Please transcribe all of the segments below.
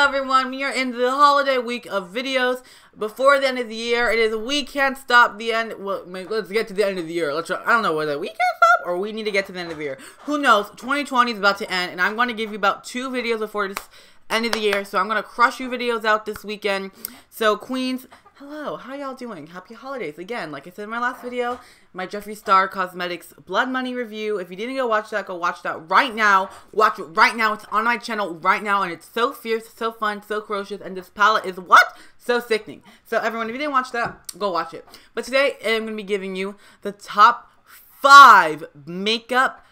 Hello everyone, we are in the holiday week of videos before the end of the year. It is we can't stop the end. Well, let's get to the end of the year. Let's try. I don't know whether we can't stop or we need to get to the end of the year. Who knows? 2020 is about to end, and I'm going to give you about 2 videos before this end of the year. So I'm going to crush you videos out this weekend. So Queens, hello, how y'all doing? Happy holidays. Again, like I said in my last video, my Jeffree Star Cosmetics Blood Money review. If you didn't go watch that right now. Watch it right now. It's on my channel right now, and it's so fierce, so fun, so ferocious, and this palette is what? So sickening. So everyone, if you didn't watch that, go watch it. But today, I'm going to be giving you the top 5 makeup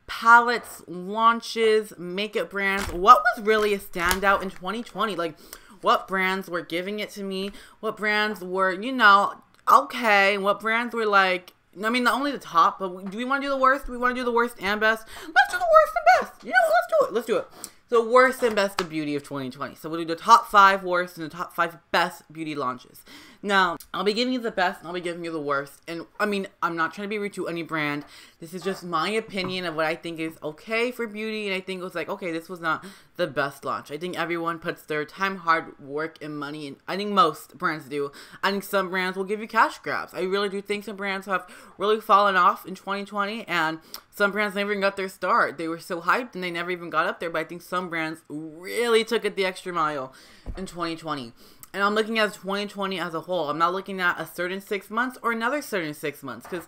palettes, launches, makeup brands. What was really a standout in 2020? Like, what brands were giving it to me? What brands were, you know, okay? What brands were like, I mean, not only the top, but do we want to do the worst? Do we want to do the worst and best? Let's do the worst and best. You know, let's do it. Let's do it. So, worst and best of beauty of 2020. So, we'll do the top 5 worst and the top 5 best beauty launches. Now, I'll be giving you the best and I'll be giving you the worst. And, I mean, I'm not trying to be rude to any brand. This is just my opinion of what I think is okay for beauty. And I think it was like, okay, this was not the best launch. I think everyone puts their time, hard work, and money. And I think most brands do. I think some brands will give you cash grabs. I really do think some brands have really fallen off in 2020. And some brands never even got their start. They were so hyped and they never even got up there. But I think some brands really took it the extra mile in 2020. And I'm looking at 2020 as a whole. I'm not looking at a certain 6 months or another certain 6 months. Because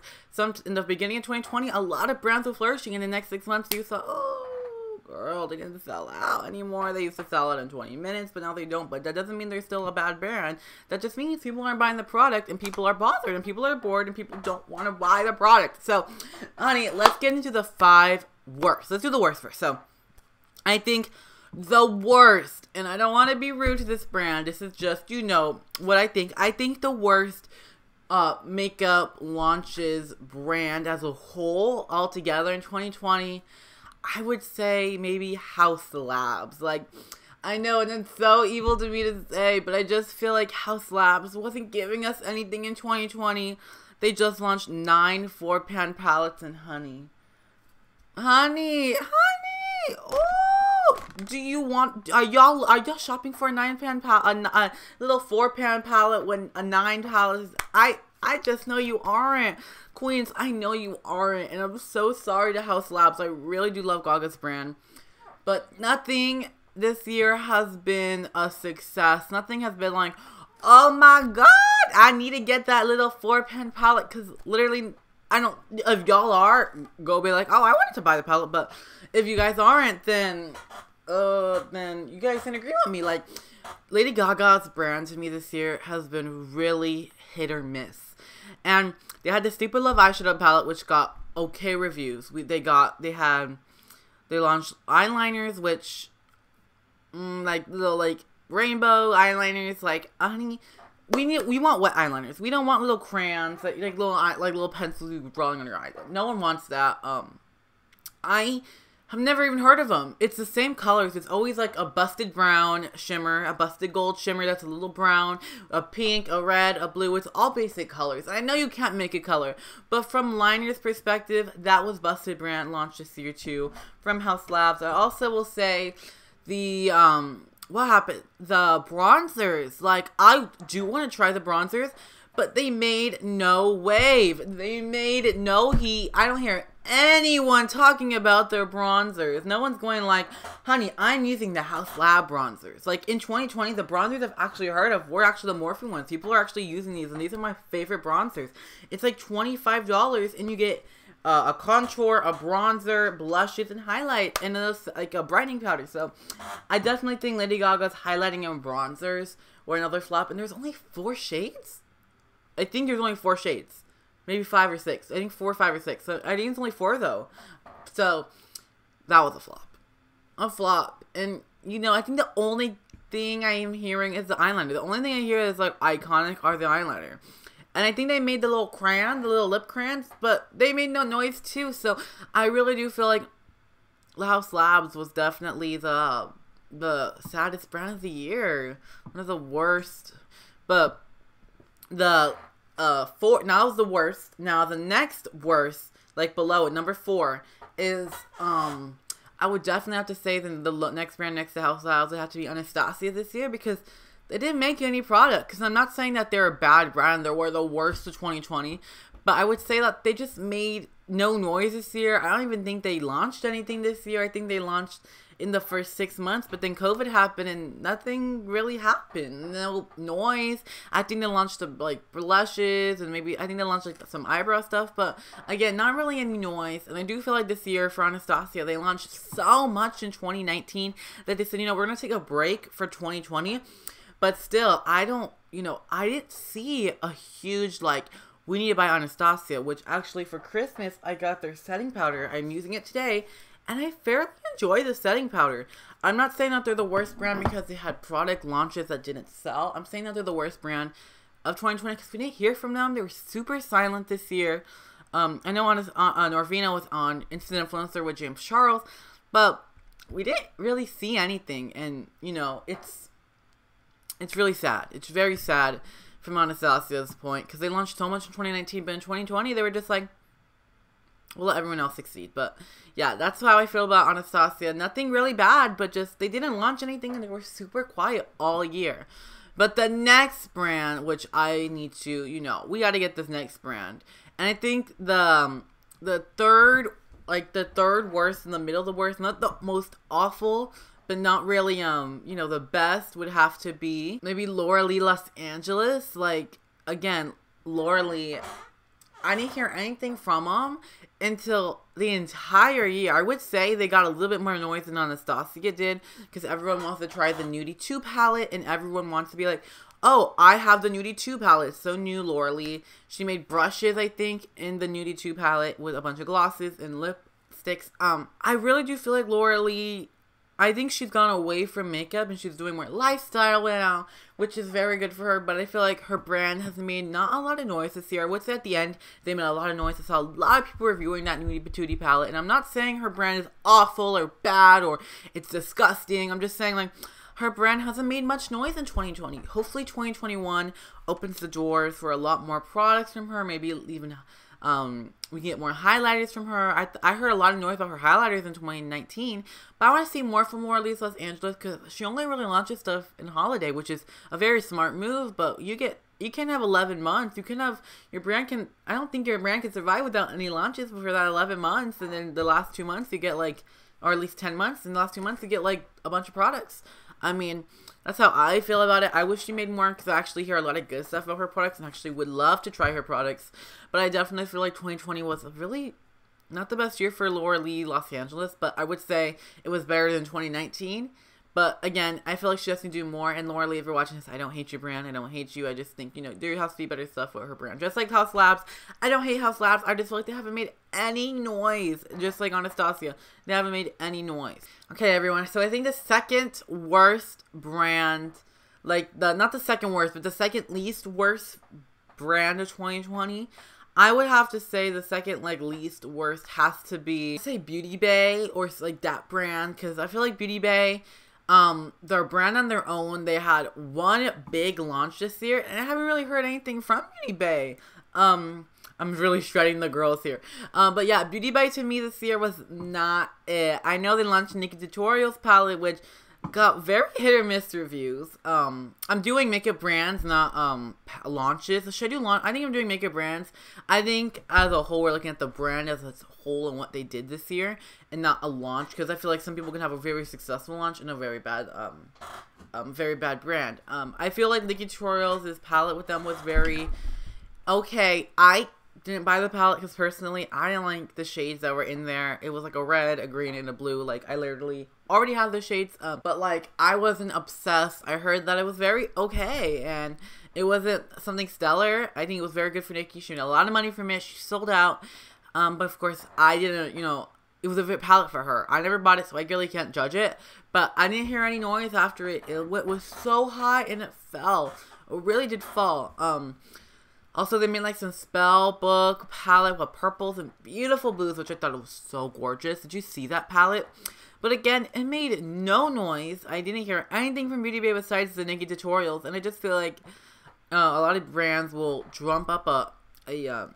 in the beginning of 2020, a lot of brands were flourishing. In the next 6 months, you saw, oh, girl, they didn't sell out anymore. They used to sell out in 20 minutes, but now they don't. But that doesn't mean they're still a bad brand. That just means people aren't buying the product, and people are bothered, and people are bored, and people don't want to buy the product. So, honey, let's get into the 5 worst. Let's do the worst first. So, I think the worst, and I don't want to be rude to this brand, this is just, you know, what I think. I think the worst makeup launches brand as a whole, altogether in 2020, I would say maybe Haus Labs. Like, I know, and it's so evil to me to say, but I just feel like Haus Labs wasn't giving us anything in 2020. They just launched 9 4-pan palettes, and honey, oh! Do you want, are y'all shopping for a 9-pan palette, a little 4-pan palette when a 9 palette is, I just know you aren't. Queens, I know you aren't, and I'm so sorry to Haus Labs. I really do love Gaga's brand, but nothing this year has been a success. Nothing has been like, oh my god, I need to get that little 4-pan palette, because literally, I don't, if y'all are, go be like, oh, I wanted to buy the palette, but if you guys aren't, then you guys can agree with me. Like, Lady Gaga's brand to me this year has been really hit or miss. And they had the Stupid Love eyeshadow palette, which got okay reviews. They launched eyeliners, which, like, little, like, rainbow eyeliners, like, honey, we want wet eyeliners. We don't want little crayons, like little pencils you drawing on your eyes. No one wants that. I have never even heard of them. It's the same colors. It's always like a busted brown shimmer, a busted gold shimmer that's a little brown, a pink, a red, a blue. It's all basic colors. I know you can't make a color, but from Liner's perspective, that was busted brand launched this year too from Haus Labs. I also will say the what happened? The bronzers. Like, I do want to try the bronzers, but they made no wave. They made no heat. I don't hear anyone talking about their bronzers. No one's going like, honey, I'm using the Haus Lab bronzers. Like, in 2020, the bronzers I've actually heard of were actually the Morphe ones. People are actually using these, and these are my favorite bronzers. It's like $25, and you get a contour, a bronzer, blushes, and highlight, and like a brightening powder. So, I definitely think Lady Gaga's highlighting and bronzers were another flop, and there's only 4 shades? I think there's only 4 shades. Maybe 5 or 6. I think 4, 5, or 6. So I think it's only 4 though. So that was a flop. A flop. And you know, I think the only thing I am hearing is the eyeliner. The only thing I hear is like iconic are the eyeliner. And I think they made the little crayon, the little lip crayons, but they made no noise too. So I really do feel like Haus Labs was definitely the saddest brand of the year. One of the worst. But the now was the worst. Now the next worst, like below it, number 4, is I would definitely have to say that the next brand next to House Labs would have to be Anastasia this year, because they didn't make any product. Because I'm not saying that they're a bad brand, they were the worst of 2020, but I would say that they just made no noise this year. I don't even think they launched anything this year. I think they launched in the first 6 months, but then COVID happened and nothing really happened. No noise. I think they launched like blushes, and maybe I think they launched like some eyebrow stuff, but again, not really any noise. And I do feel like this year for Anastasia, they launched so much in 2019 that they said, you know, we're gonna take a break for 2020. But still, I didn't see a huge like, we need to buy Anastasia, which actually for Christmas I got their setting powder. I'm using it today, and I fairly enjoy the setting powder. I'm not saying that they're the worst brand because they had product launches that didn't sell. I'm saying that they're the worst brand of 2020 because we didn't hear from them. They were super silent this year. I know Norvina was on Instant Influencer with James Charles, but we didn't really see anything. And, you know, it's really sad. It's very sad from Anastasia's point, because they launched so much in 2019, but in 2020 they were just like, we'll let everyone else succeed. But yeah, that's how I feel about Anastasia. Nothing really bad, but just they didn't launch anything and they were super quiet all year. But the next brand, which I need to, you know, we got to get this next brand. And I think the third worst in the middle of the worst, not the most awful, but not really, you know, the best, would have to be maybe Laura Lee Los Angeles. Like, again, Laura Lee, I didn't hear anything from them until the entire year. I would say they got a little bit more noise than Anastasia did, because everyone wants to try the Nudie 2 palette, and everyone wants to be like, oh, I have the Nudie 2 palette. So new Laura Lee. She made brushes, I think, in the Nudie 2 palette with a bunch of glosses and lipsticks. I really do feel like Laura Lee, I think she's gone away from makeup and she's doing more lifestyle now, which is very good for her. But I feel like her brand has made not a lot of noise this year. I would say at the end, they made a lot of noise. I saw a lot of people reviewing that Nudie Patootie palette. And I'm not saying her brand is awful or bad or it's disgusting. I'm just saying, like, her brand hasn't made much noise in 2020. Hopefully 2021 opens the doors for a lot more products from her. Maybe even we can get more highlighters from her. I heard a lot of noise about her highlighters in 2019, but I want to see more from Laura Lee Los Angeles, because she only really launches stuff in holiday, which is a very smart move. But you can have 11 months. You can have your brand can. I don't think your brand can survive without any launches for that 11 months, and then the last 2 months you get like, or at least 10 months. In the last 2 months you get like a bunch of products. I mean, that's how I feel about it. I wish she made more, because I actually hear a lot of good stuff about her products and actually would love to try her products. But I definitely feel like 2020 was really not the best year for Laura Lee Los Angeles, but I would say it was better than 2019. But again, I feel like she has to do more. And Laura Lee, if you're watching this, I don't hate your brand. I don't hate you. I just think, you know, there has to be better stuff with her brand. Just like Haus Labs. I don't hate Haus Labs. I just feel like they haven't made any noise. Just like Anastasia. They haven't made any noise. Okay, everyone. So I think the second worst brand, like not the second worst, but the second least worst brand of 2020, I would have to say the second like least worst has to be, say, Beauty Bay, or like that brand, because I feel like Beauty Bay, their brand on their own, they had one big launch this year, and I haven't really heard anything from Beauty Bay. I'm really shredding the girls here. But yeah, Beauty Bay to me this year was not it. I know they launched Nikkie Tutorials palette, which got very hit or miss reviews. I'm doing makeup brands, not launches. Should I do launch? I think I'm doing makeup brands. I think as a whole, we're looking at the brand as a whole and what they did this year, and not a launch, because I feel like some people can have a very successful launch and a very bad brand. I feel like Nikkie Tutorials' palette with them was very okay. I didn't buy the palette because personally I didn't like the shades that were in there. It was like a red, a green, and a blue. Like, I literally already have the shades, but like I wasn't obsessed. I heard that it was very okay, and it wasn't something stellar. I think it was very good for Nikkie. She made a lot of money from it. She sold out, but of course I didn't, you know, it was a good palette for her. I never bought it, so I really can't judge it, but I didn't hear any noise after it. It was so high and it fell. It really did fall. Also, they made like some spell book palette with purples and beautiful blues, which I thought was so gorgeous. Did you see that palette? But again, it made no noise. I didn't hear anything from Beauty Bay besides the Nikkie Tutorials, and I just feel like a lot of brands will jump up you know,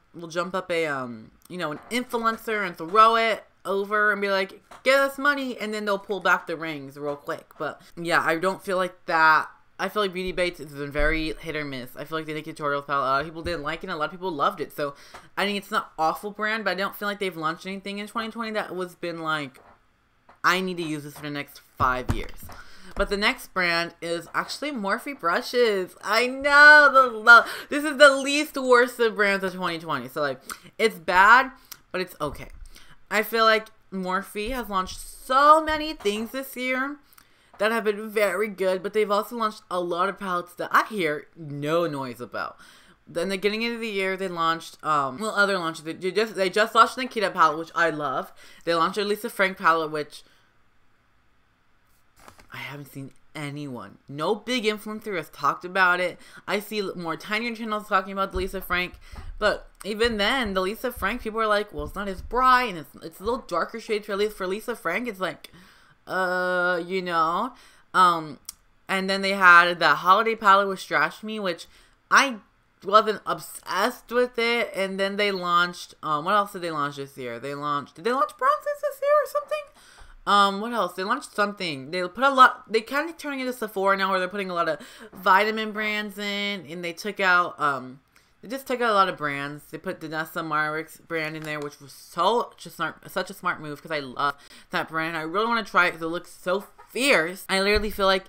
an influencer and throw it over and be like, get us money, and then they'll pull back the rings real quick. But yeah, I don't feel like that. I feel like Beauty Baits has been very hit or miss. I feel like the Nikkie Tutorials palette, a lot of people didn't like it, and a lot of people loved it. So I think it's not awful brand, but I don't feel like they've launched anything in 2020 that was been like, I need to use this for the next 5 years. But the next brand is actually Morphe brushes. I know, this is the least worst of brands of 2020. So like, it's bad, but it's okay. I feel like Morphe has launched so many things this year that have been very good, but they've also launched a lot of palettes that I hear no noise about. Then the beginning of the year, they launched, other launches. They just launched the Nikita palette, which I love. They launched their Lisa Frank palette, which I haven't seen anyone. No big influencer has talked about it. I see more tinier channels talking about the Lisa Frank. But even then, the Lisa Frank, people are like, well, it's not as bright, and it's a little darker shades for Lisa Frank. It's like, you know. And then they had the holiday palette with Strash Me, which I wasn't obsessed with it. And then they launched, what else did they launch this year? Did they launch bronzes this year or something? What else? They launched something. They put a lot, they kind of turning into Sephora now, where they're putting a lot of vitamin brands in, and they took out, they just took out a lot of brands. They put the Nessa Marwick's brand in there, which was such a smart move, because I love that brand. I really want to try it because it looks so fierce. I literally feel like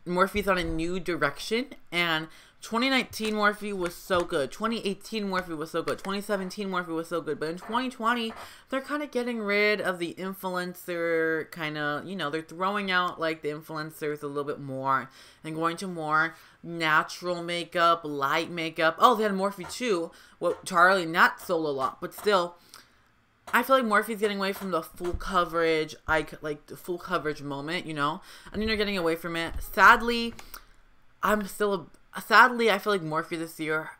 Morphe's on a new direction, and 2019 Morphe was so good. 2018 Morphe was so good. 2017 Morphe was so good. But in 2020, they're kind of getting rid of the influencer kind of, you know, they're throwing out like the influencers a little bit more and going to more natural makeup, light makeup. Oh, they had Morphe too. Well, Charlie, not sold a lot, but still, I feel like Morphe's getting away from the full coverage, like the full coverage moment, you know? I think they're getting away from it. Sadly, I feel like Morphe this year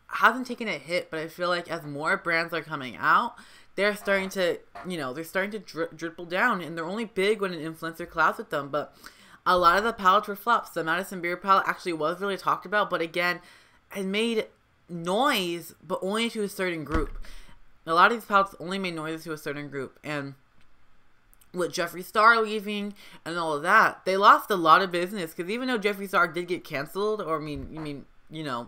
hasn't taken a hit, but I feel like as more brands are coming out, they're starting to, you know, dribble down, and they're only big when an influencer collabs with them. But a lot of the palettes were flops. The Madison Beer palette actually was really talked about, but again, it made noise, but only to a certain group. A lot of these palettes only made noise to a certain group, and with Jeffree Star leaving and all of that, they lost a lot of business, because even though Jeffree Star did get canceled, or you know,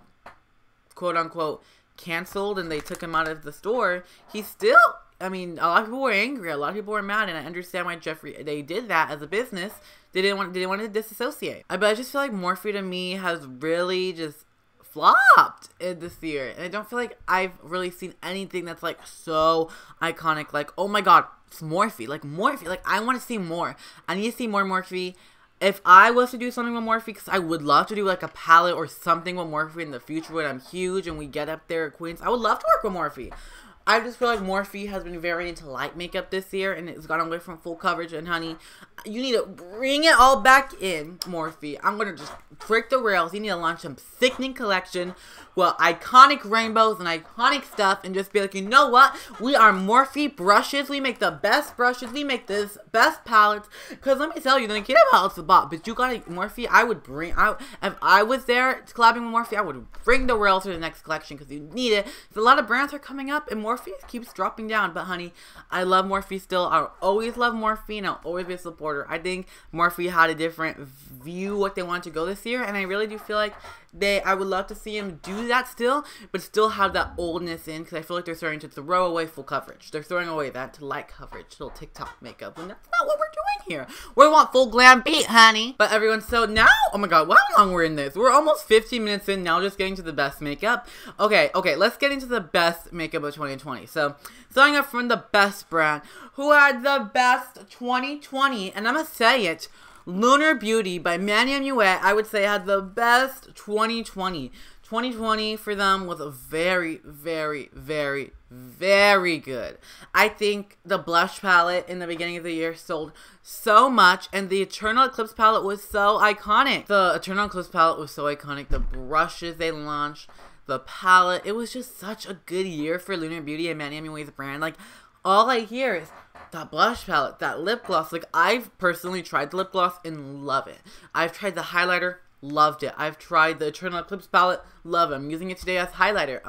quote unquote canceled, and they took him out of the store, he still, I mean, a lot of people were angry, a lot of people were mad, and I understand why they did that as a business. They didn't want to disassociate. But I just feel like Morphe to me has really just flopped this year, and I don't feel like I've really seen anything that's like so iconic, like, oh my god, it's Morphe, like I want to see more. I need to see more Morphe. If I was to do something with Morphe, because I would love to do like a palette or something with Morphe in the future when I'm huge and we get up there at Queens, I would love to work with Morphe. I just feel like Morphe has been very into light makeup this year, and it's gone away from full coverage. And honey, you need to bring it all back in, Morphe. I'm gonna just break the rails. You need to launch some sickening collection with iconic rainbows and iconic stuff, and just be like, you know what? We are Morphe brushes. We make the best brushes. We make the best palettes. Because let me tell you, the Nikita palette's the bot, but you got Morphe. If I was there collabing with Morphe, I would bring the rails to the next collection, because you need it. A lot of brands are coming up, and Morphe keeps dropping down. But honey, I love Morphe still. I'll always love Morphe, and I'll always be a supporter. I think Morphe had a different view what they want to go this year, and I really do feel like I would love to see him do that still, but still have that oldness in, because I feel like they're starting to throw away full coverage. They're throwing away that to light coverage, little TikTok makeup, and that's not what we're doing here. We want full glam beat, honey. But everyone, so now, oh my god, how long we're in this? We're almost 15 minutes in now, just getting to the best makeup. Okay, let's get into the best makeup of 2020. So, starting up from the best brand, who had the best 2020, and I'm gonna say it, Lunar Beauty by Manny MUA, I would say, had the best 2020. 2020 for them was a very, very, very, very good. I think the blush palette in the beginning of the year sold so much, and the Eternal Eclipse palette was so iconic. The Eternal Eclipse palette was so iconic. The brushes they launched, the palette, it was just such a good year for Lunar Beauty and Manny MUA's brand. Like, all I hear is that blush palette, that lip gloss. Like, I've personally tried the lip gloss and love it. I've tried the highlighter, loved it. I've tried the Eternal Eclipse palette, love it. I'm using it today as highlighter.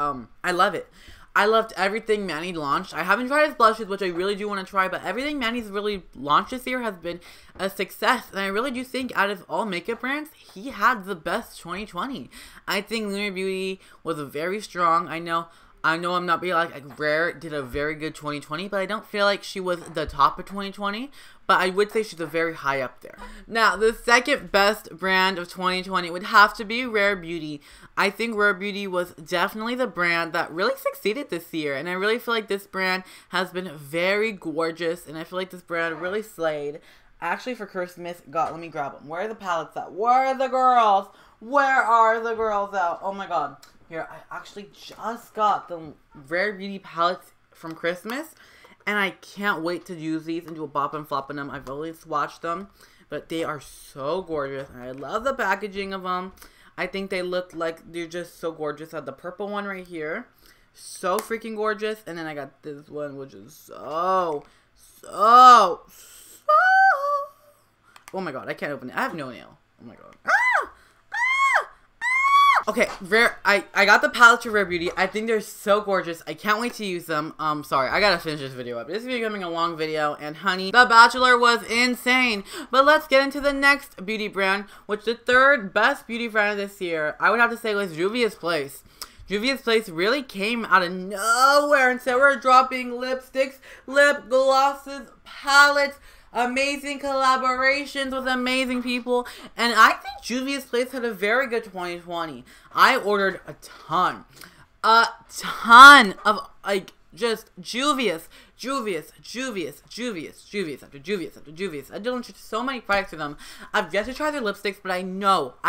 I love it. I loved everything Manny launched. I haven't tried his blushes, which I really do want to try, but everything Manny's really launched this year has been a success. And I really do think out of all makeup brands, he had the best 2020. I think Lunar Beauty was very strong. I know I'm not being like Rare did a very good 2020, but I don't feel like she was the top of 2020. But I would say she's a very high up there. Now, the second best brand of 2020 would have to be Rare Beauty. I think Rare Beauty was definitely the brand that really succeeded this year. And I really feel like this brand has been very gorgeous. And I feel like this brand really slayed. Actually, for Christmas, let me grab them. Where are the palettes at? Where are the girls? Where are the girls at? Oh my god. Here, I actually just got the Rare Beauty palettes from Christmas. And I can't wait to use these and do a bop and flop in them. I've always swatched them, but they are so gorgeous. And I love the packaging of them. I think they look like they're just so gorgeous. I have the purple one right here. So freaking gorgeous. And then I got this one, which is so... Oh my god, I can't open it. I have no nail. Oh my god. Okay, I got the palettes for Rare Beauty. I think they're so gorgeous. I can't wait to use them. Sorry, I gotta finish this video up. This is becoming a long video, and honey, The Bachelor was insane. But let's get into the next beauty brand, which the third best beauty brand this year, I would have to say, was Juvia's Place. Juvia's Place really came out of nowhere and said we're dropping lipsticks, lip glosses, palettes, amazing collaborations with amazing people. And I think Juvia's Place had a very good 2020. I ordered a ton of like just Juvia's after Juvia's. I launched so many products for them. I've yet to try their lipsticks, but I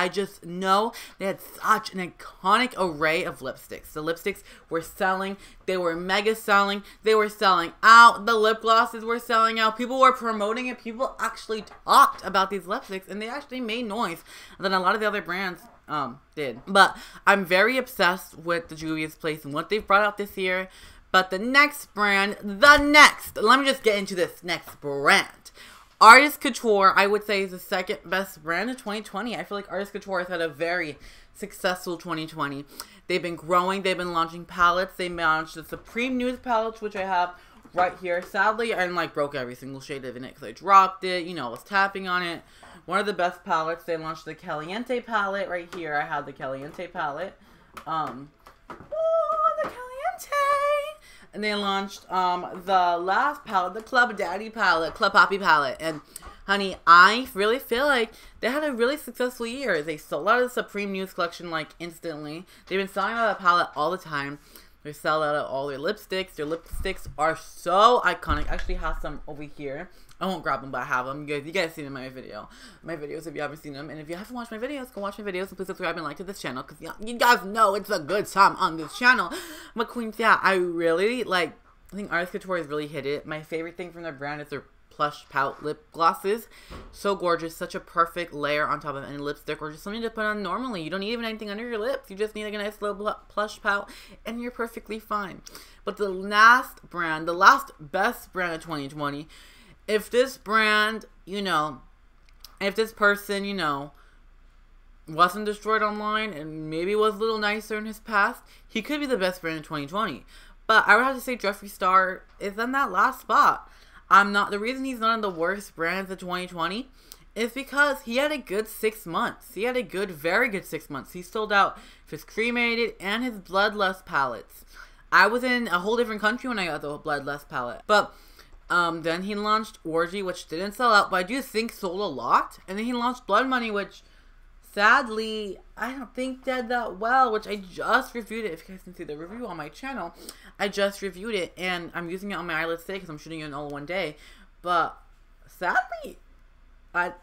just know they had such an iconic array of lipsticks. The lipsticks were selling. They were mega selling. They were selling out. The lip glosses were selling out. People were promoting it. People actually talked about these lipsticks, and they actually made noise than a lot of the other brands did. But I'm very obsessed with the Juvia's Place and what they've brought out this year. But the next brand, let me just get into this next brand. Artist Couture, I would say, is the second best brand of 2020. I feel like Artist Couture has had a very successful 2020. They've been growing. They've been launching palettes. They launched the Supreme Nude palettes, which I have right here. Sadly, I broke every single shade of it because I dropped it. I was tapping on it. One of the best palettes. They launched the Caliente palette right here. I have the Caliente palette. The Caliente. And they launched the last palette, the Club Daddy palette, Club Papi palette. And honey, I really feel like they had a really successful year. They sold out of the Supreme Nude collection like instantly. They've been selling out of the palette all the time. They sell out of all their lipsticks. Their lipsticks are so iconic. I actually have some over here. I won't grab them, but I have them. You guys seen them in my videos if you haven't seen them. And if you haven't watched my videos, go watch my videos and please subscribe and like to this channel because you guys know it's a good time on this channel. But queens, yeah, I think Artist Couture has really hit it. My favorite thing from their brand is their plush pout lip glosses. So gorgeous, such a perfect layer on top of any lipstick or just something to put on normally. You don't need even anything under your lips. You just need like a nice little plush pout and you're perfectly fine. But the last best brand of 2020, if this brand, if this person, wasn't destroyed online and maybe was a little nicer in his past, he could be the best brand in 2020. But I would have to say Jeffree Star is in that last spot. The reason he's not in the worst brands of 2020 is because he had a good 6 months. He had a very good 6 months. He sold out his cremated and his bloodlust palettes. I was in a whole different country when I got the bloodlust palette. But then he launched Orgy, which didn't sell out, but I do think sold a lot. And then he launched Blood Money, which sadly I don't think did that well, which I just reviewed it. If you guys can see the review on my channel, I just reviewed it, and I'm using it on my eyelids today because I'm shooting it in all one day. But sadly,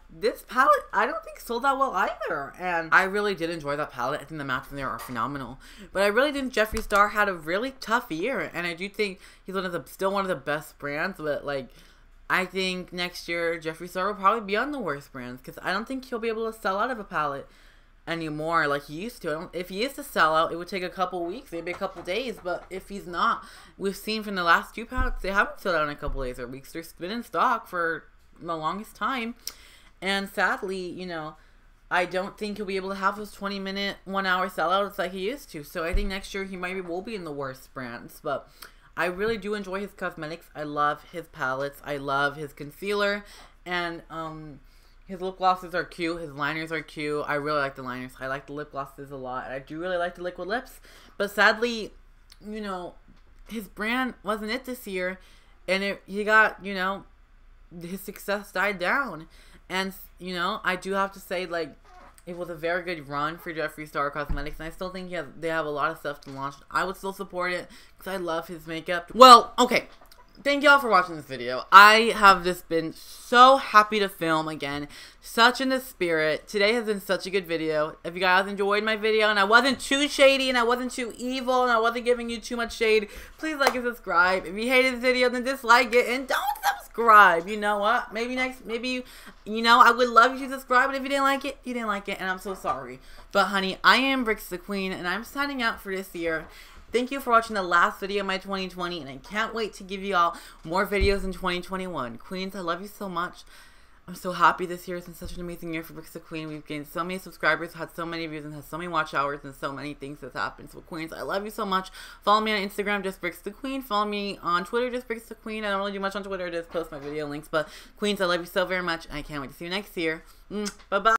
this palette, I don't think sold that well either. And I really did enjoy that palette. I think the matches in there are phenomenal. But I really think Jeffree Star had a really tough year. And I do think he's still one of the best brands. But, I think next year, Jeffree Star will probably be on the worst brands. Because I don't think he'll be able to sell out of a palette anymore like he used to. If he is to sell out, it would take a couple weeks, maybe a couple days. But if he's not, we've seen from the last two palettes, they haven't sold out in a couple days or weeks. They've been in stock for the longest time. And sadly, I don't think he'll be able to have those 20-minute, 1-hour sellouts like he used to. So I think next year he maybe will be in the worst brands. But I really do enjoy his cosmetics. I love his palettes. I love his concealer. And his lip glosses are cute. His liners are cute. I really like the liners. I like the lip glosses a lot. And I do really like the liquid lips. But sadly, you know, his brand wasn't it this year. And he got, you know, his success died down. And, you know, I do have to say, like, it was a very good run for Jeffree Star Cosmetics. And I still think they have a lot of stuff to launch. I would still support it because I love his makeup. Well, okay. Thank y'all for watching this video. I have just been so happy to film again. Such in the spirit. Today has been such a good video. If you guys enjoyed my video and I wasn't too shady and I wasn't too evil and I wasn't giving you too much shade, please like and subscribe. If you hated this video, then dislike it and don't subscribe. You know what? Maybe you know, I would love you to subscribe, but if you didn't like it, you didn't like it, and I'm so sorry. But honey, I am Brix the Queen and I'm signing out for this year. Thank you for watching the last video of my 2020, and I can't wait to give you all more videos in 2021. Queens, I love you so much. I'm so happy this year has been such an amazing year for Brix the Queen. We've gained so many subscribers, had so many views, and had so many watch hours, and so many things that's happened. So Queens, I love you so much. Follow me on Instagram, just Brix the Queen. Follow me on Twitter, just Brix the Queen. I don't really do much on Twitter, I just post my video links. But Queens, I love you so very much, and I can't wait to see you next year. Bye-bye.